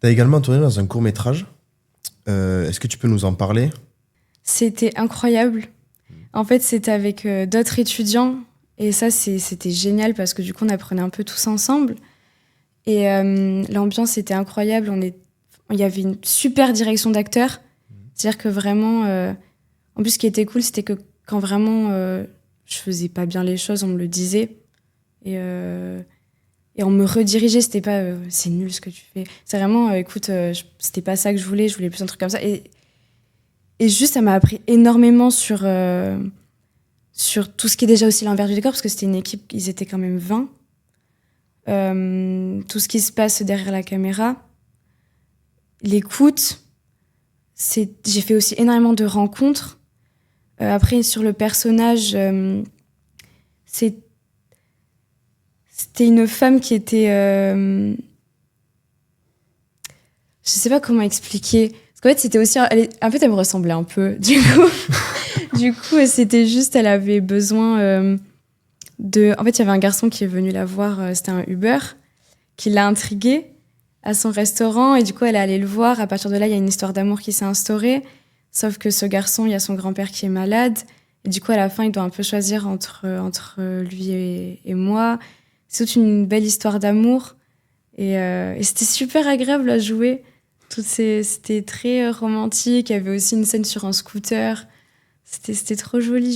Tu as également tourné dans un court-métrage. Est-ce que tu peux nous en parler? C'était incroyable. En fait, c'était avec d'autres étudiants. Et ça, c'était génial parce que du coup, on apprenait un peu tous ensemble. Et l'ambiance était incroyable. Il y avait une super direction d'acteurs. C'est-à-dire que vraiment... En plus, ce qui était cool, c'était que quand vraiment je faisais pas bien les choses, on me le disait. Et on me redirigeait. C'était pas c'est nul ce que tu fais. C'est vraiment, écoute, c'était pas ça que je voulais plus un truc comme ça. Et juste, ça m'a appris énormément sur tout ce qui est déjà aussi l'envers du décor, parce que c'était une équipe, ils étaient quand même 20. Tout ce qui se passe derrière la caméra. L'écoute. J'ai fait aussi énormément de rencontres. Après, sur le personnage, c'était une femme qui était... je sais pas comment expliquer. Parce qu'en fait, c'était aussi... En fait, elle me ressemblait un peu. Du coup, c'était juste... Elle avait besoin de... En fait, il y avait un garçon qui est venu la voir. C'était un Uber qui l'a intriguée à son restaurant. Et du coup, elle est allée le voir. À partir de là, il y a une histoire d'amour qui s'est instaurée. Sauf que ce garçon, il y a son grand-père qui est malade. Et du coup, à la fin, il doit un peu choisir entre lui et moi. C'est toute une belle histoire d'amour. Et c'était super agréable à jouer. C'était très romantique. Il y avait aussi une scène sur un scooter. C'était trop joli.